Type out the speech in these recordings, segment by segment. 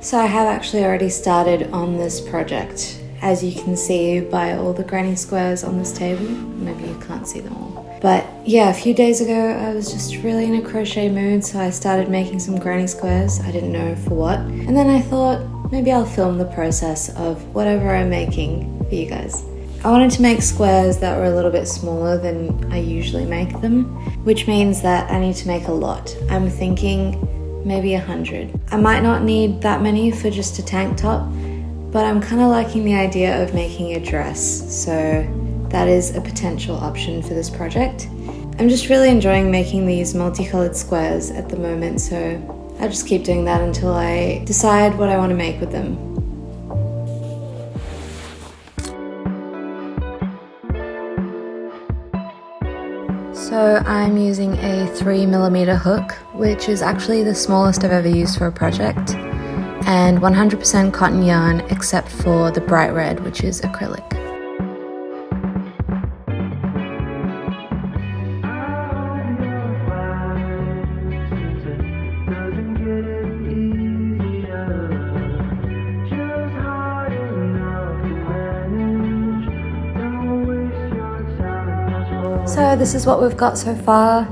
So I have actually already started on this project, as you can see by all the granny squares on this table. Maybe you can't see them all. But yeah, a few days ago I was just really in a crochet mood, so I started making some granny squares. I didn't know for what. And then I thought maybe I'll film the process of whatever I'm making for you guys. I wanted to make squares that were a little bit smaller than I usually make them, which means that I need to make a lot. I'm thinking maybe 100. I might not need that many for just a tank top, but I'm kind of liking the idea of making a dress, so that is a potential option for this project. I'm just really enjoying making these multicolored squares at the moment, so I'll just keep doing that until I decide what I want to make with them. So I'm using a 3mm hook, which is actually the smallest I've ever used for a project, and 100% cotton yarn except for the bright red, which is acrylic. So this is what we've got so far.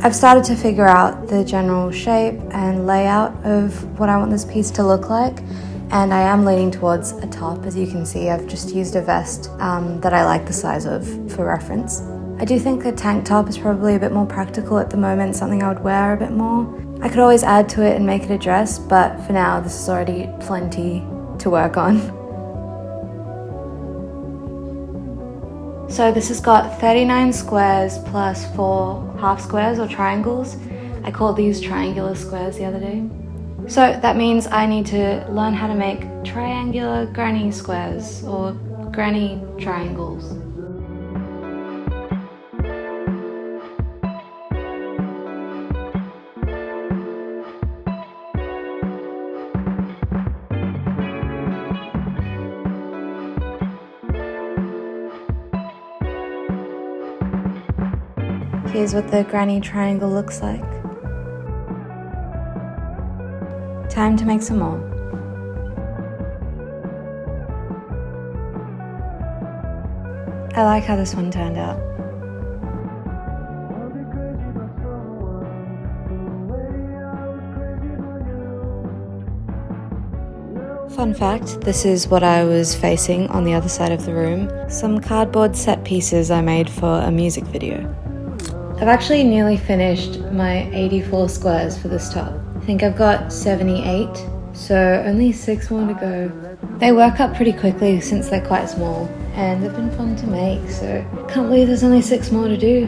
I've started to figure out the general shape and layout of what I want this piece to look like, and I am leaning towards a top. As you can see, I've just used a vest that I like the size of for reference. I do think a tank top is probably a bit more practical at the moment, something I would wear a bit more. I could always add to it and make it a dress, but for now this is already plenty to work on. So this has got 39 squares plus 4 half squares or triangles. I called these triangular squares the other day. So that means I need to learn how to make triangular granny squares or granny triangles. Here's what the granny triangle looks like. Time to make some more. I like how this one turned out. Fun fact, this is what I was facing on the other side of the room. Some cardboard set pieces I made for a music video. I've actually nearly finished my 84 squares for this top. I think I've got 78, so only 6 more to go. They work up pretty quickly since they're quite small, and they've been fun to make, so can't believe there's only 6 more to do.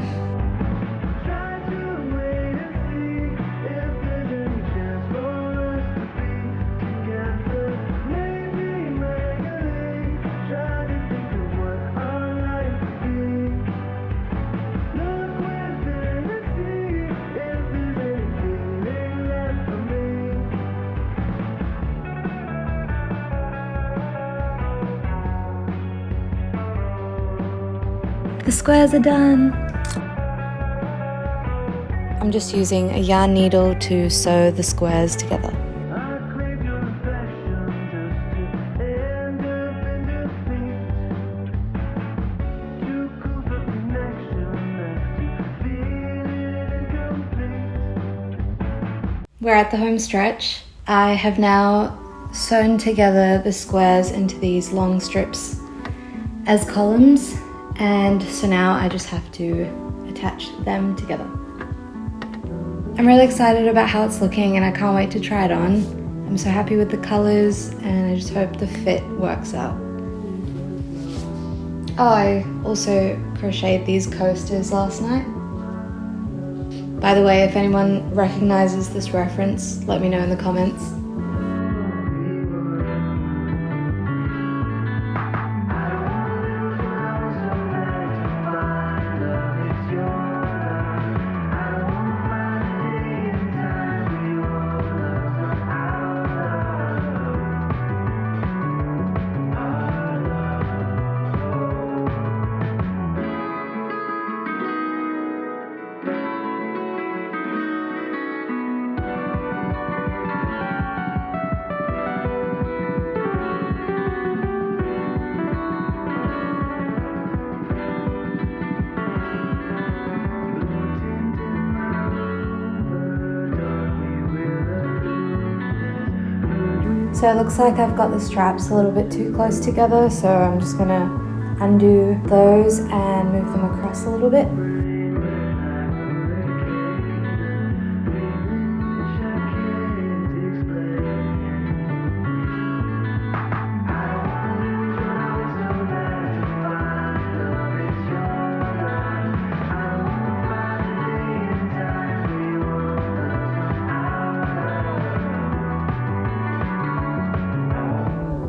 The squares are done! I'm just using a yarn needle to sew the squares together. We're at the home stretch. I have now sewn together the squares into these long strips as columns. And so now I just have to attach them together. I'm really excited about how it's looking and I can't wait to try it on. I'm so happy with the colors and I just hope the fit works out. Oh, I also crocheted these coasters last night. By the way, if anyone recognizes this reference, let me know in the comments. So it looks like I've got the straps a little bit too close together, so I'm just gonna undo those and move them across a little bit.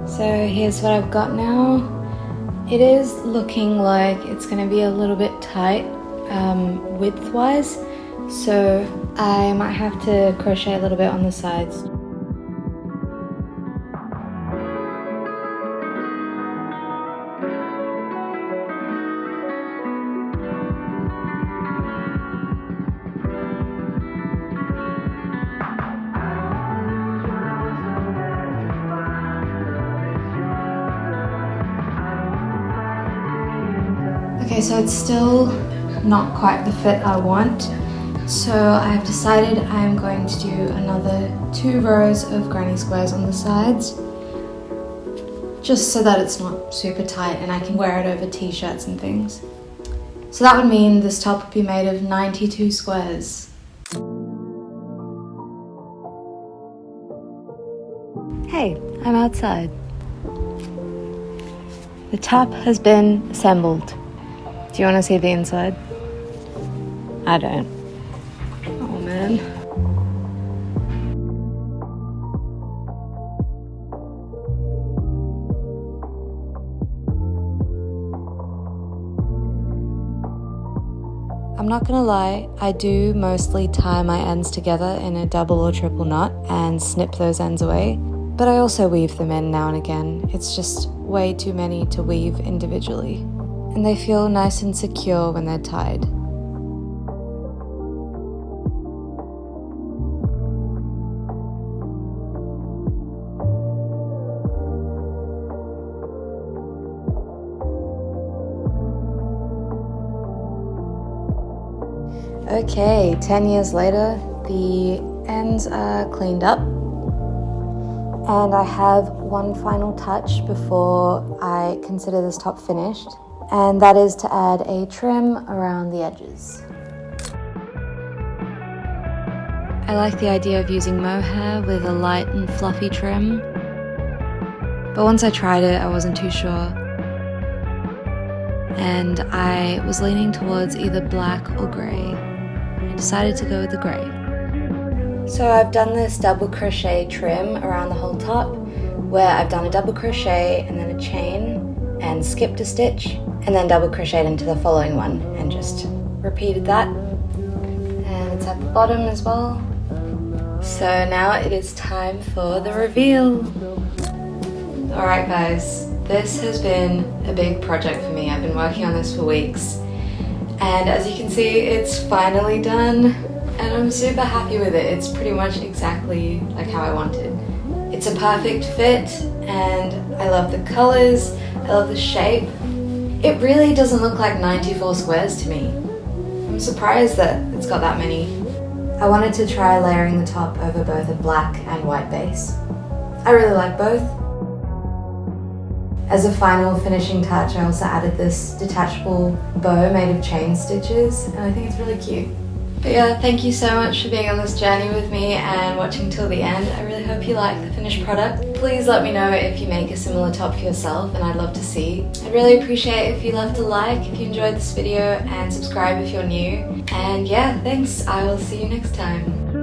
So here's what I've got now. It is looking like it's going to be a little bit tight width-wise, so I might have to crochet a little bit on the sides. Okay, so it's still not quite the fit I want, so I've decided I'm going to do another 2 rows of granny squares on the sides, just so that it's not super tight and I can wear it over t-shirts and things. So that would mean this top would be made of 92 squares. Hey, I'm outside. The top has been assembled. Do you want to see the inside? I don't. Oh man. I'm not gonna lie, I do mostly tie my ends together in a double or triple knot and snip those ends away, but I also weave them in now and again. It's just way too many to weave individually. And they feel nice and secure when they're tied. Okay, 10 years later, the ends are cleaned up. And I have one final touch before I consider this top finished. And that is to add a trim around the edges. I like the idea of using mohair with a light and fluffy trim, but once I tried it I wasn't too sure, and I was leaning towards either black or grey. I decided to go with the grey. So I've done this double crochet trim around the whole top, where I've done a double crochet and then a chain and skipped a stitch, and then double crocheted into the following one and just repeated that. And it's at the bottom as well. So now it is time for the reveal. Alright guys, this has been a big project for me. I've been working on this for weeks, and as you can see it's finally done and I'm super happy with it. It's pretty much exactly like how I wanted. It's a perfect fit and I love the colours, I love the shape. It really doesn't look like 94 squares to me. I'm surprised that it's got that many. I wanted to try layering the top over both a black and white base. I really like both. As a final finishing touch, I also added this detachable bow made of chain stitches, and I think it's really cute. But yeah, thank you so much for being on this journey with me and watching till the end. I really hope you like the finished product. Please let me know if you make a similar top for yourself, and I'd love to see. I'd really appreciate if you left a like if you enjoyed this video, and subscribe if you're new. And yeah, thanks. I will see you next time.